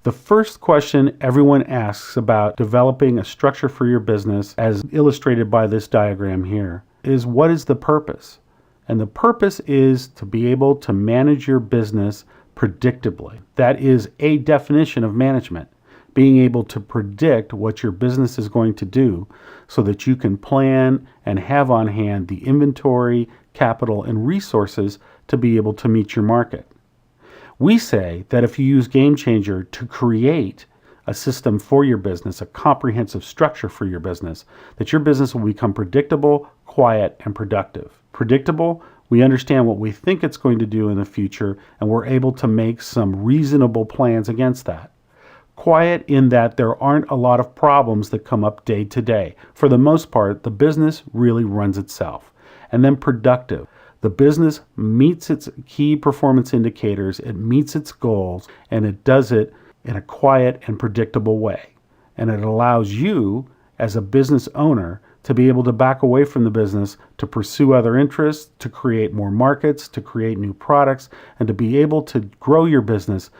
The first question everyone asks about developing a structure for your business, as illustrated by this diagram here, is what is the purpose? And the purpose is to be able to manage your business predictably. That is a definition of management, being able to predict what your business is going to do so that you can plan and have on hand the inventory, capital, and resources to be able to meet your market. We say that if you use GameChanger to create a system for your business, a comprehensive structure for your business, that your business will become predictable, quiet, and productive. Predictable, we understand what we think it's going to do in the future, and we're able to make some reasonable plans against that. Quiet in that there aren't a lot of problems that come up day to day. For the most part, the business really runs itself. And then productive. The business meets its key performance indicators, it meets its goals, and it does it in a quiet and predictable way. And it allows you, as a business owner, to be able to back away from the business, to pursue other interests, to create more markets, to create new products, and to be able to grow your business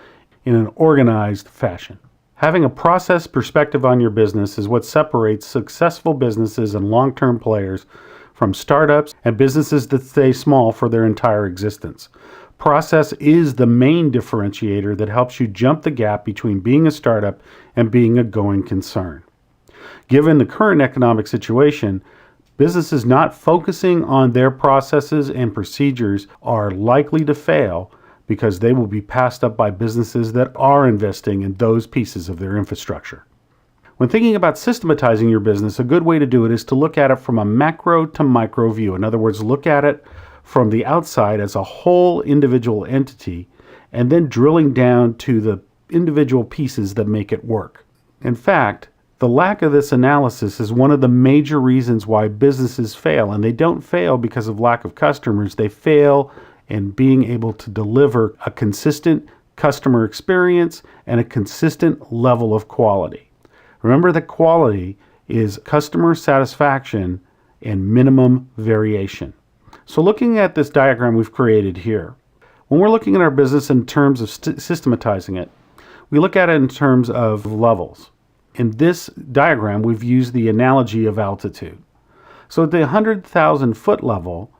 in an organized fashion. Having a process perspective on your business is what separates successful businesses and long-term players from startups and businesses that stay small for their entire existence. Process is the main differentiator that helps you jump the gap between being a startup and being a going concern. Given the current economic situation, businesses not focusing on their processes and procedures are likely to fail because they will be passed up by businesses that are investing in those pieces of their infrastructure. When thinking about systematizing your business, a good way to do it is to look at it from a macro to micro view. In other words, look at it from the outside as a whole individual entity, and then drilling down to the individual pieces that make it work. In fact, the lack of this analysis is one of the major reasons why businesses fail, and they don't fail because of lack of customers. They fail in being able to deliver a consistent customer experience and a consistent level of quality. Remember that quality is customer satisfaction and minimum variation. So looking at this diagram we've created here, when we're looking at our business in terms of systematizing it, we look at it in terms of levels. In this diagram, we've used the analogy of altitude. So at the 100,000 foot level,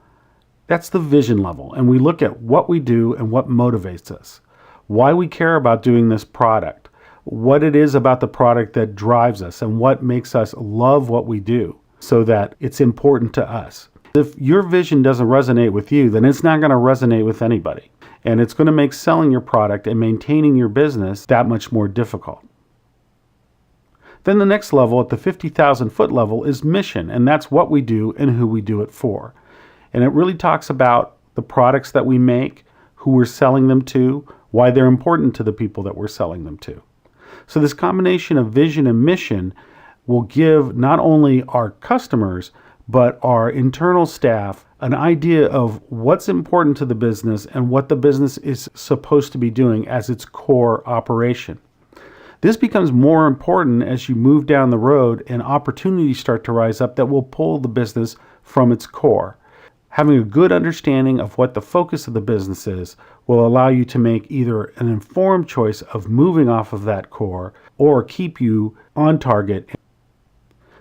that's the vision level. And we look at what we do and what motivates us, why we care about doing this product, what it is about the product that drives us and what makes us love what we do so that it's important to us. If your vision doesn't resonate with you, then it's not going to resonate with anybody. And it's going to make selling your product and maintaining your business that much more difficult. Then the next level, at the 50,000 foot level, is mission. And that's what we do and who we do it for. And it really talks about the products that we make, who we're selling them to, why they're important to the people that we're selling them to. So this combination of vision and mission will give not only our customers, but our internal staff an idea of what's important to the business and what the business is supposed to be doing as its core operation. This becomes more important as you move down the road and opportunities start to rise up that will pull the business from its core. Having a good understanding of what the focus of the business is will allow you to make either an informed choice of moving off of that core or keep you on target.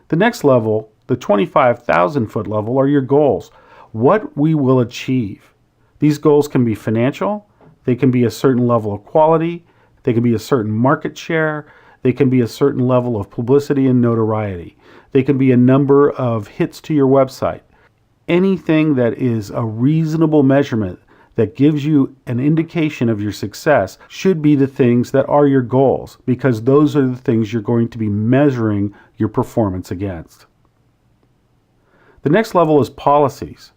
The next level, the 25,000 foot level, are your goals. What we will achieve. These goals can be financial, they can be a certain level of quality, they can be a certain market share, they can be a certain level of publicity and notoriety. They can be a number of hits to your website. Anything that is a reasonable measurement that gives you an indication of your success should be the things that are your goals, because those are the things you're going to be measuring your performance against. The next level is policies.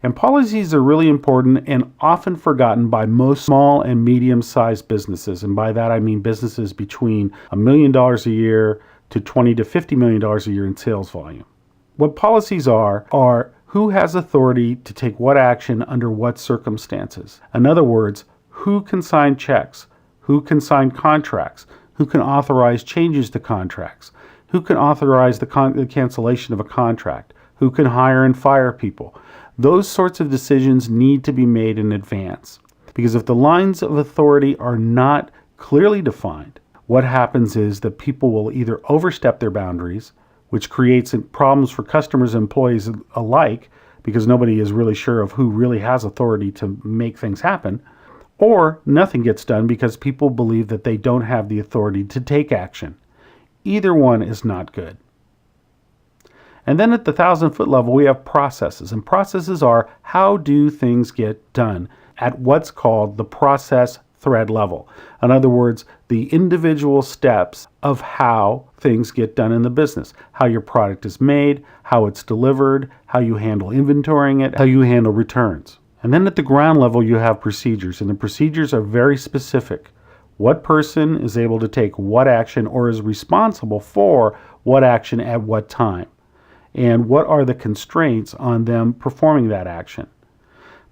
And policies are really important and often forgotten by most small and medium-sized businesses. And by that I mean businesses between $1 million a year to $20 to $50 million a year in sales volume. What policies are who has authority to take what action under what circumstances. In other words, who can sign checks, who can sign contracts, who can authorize changes to contracts, who can authorize the cancellation of a contract, who can hire and fire people. Those sorts of decisions need to be made in advance, because if the lines of authority are not clearly defined, what happens is that people will either overstep their boundaries, which creates problems for customers and employees alike, because nobody is really sure of who really has authority to make things happen, or nothing gets done because people believe that they don't have the authority to take action. Either one is not good. And then at the 1,000-foot level, we have processes. And processes are, how do things get done at what's called the process thread level. In other words, the individual steps of how things get done in the business. How your product is made, how it's delivered, how you handle inventorying it, how you handle returns. And then at the ground level, you have procedures. And the procedures are very specific. What person is able to take what action or is responsible for what action at what time? And what are the constraints on them performing that action?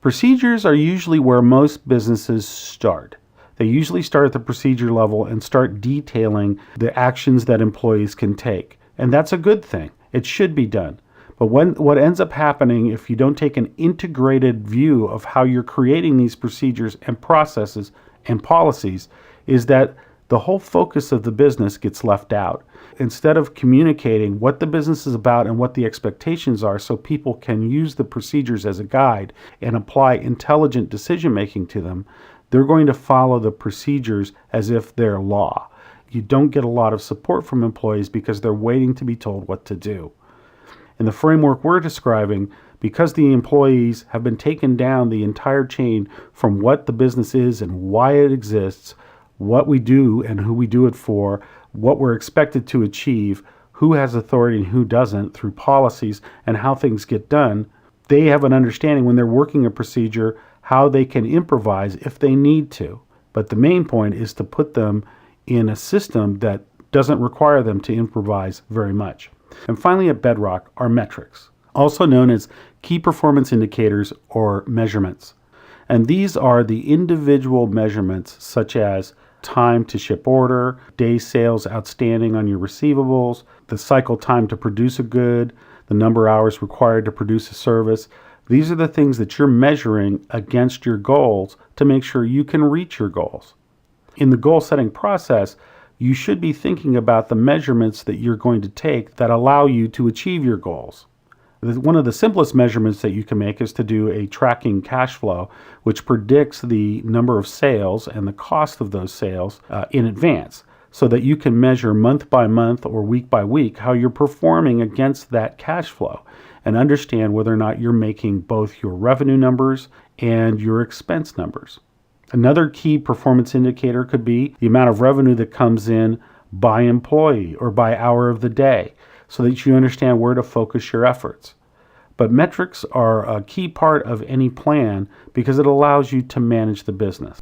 Procedures are usually where most businesses start. They usually start at the procedure level and start detailing the actions that employees can take. And that's a good thing. It should be done. But what ends up happening if you don't take an integrated view of how you're creating these procedures and processes and policies is that the whole focus of the business gets left out. Instead of communicating what the business is about and what the expectations are so people can use the procedures as a guide and apply intelligent decision making to them, they're going to follow the procedures as if they're law. You don't get a lot of support from employees because they're waiting to be told what to do. In the framework we're describing, because the employees have been taken down the entire chain from what the business is and why it exists, what we do and who we do it for, what we're expected to achieve, who has authority and who doesn't through policies, and how things get done, they have an understanding when they're working a procedure how they can improvise if they need to. But the main point is to put them in a system that doesn't require them to improvise very much. And finally, at bedrock are metrics, also known as key performance indicators or measurements. And these are the individual measurements such as time to ship order, day sales outstanding on your receivables, the cycle time to produce a good, the number of hours required to produce a service. These are the things that you're measuring against your goals to make sure you can reach your goals. In the goal setting process, you should be thinking about the measurements that you're going to take that allow you to achieve your goals. One of the simplest measurements that you can make is to do a tracking cash flow, which predicts the number of sales and the cost of those sales in advance, so that you can measure month by month or week by week how you're performing against that cash flow and understand whether or not you're making both your revenue numbers and your expense numbers. Another key performance indicator could be the amount of revenue that comes in by employee or by hour of the day, so that you understand where to focus your efforts. But metrics are a key part of any plan because it allows you to manage the business.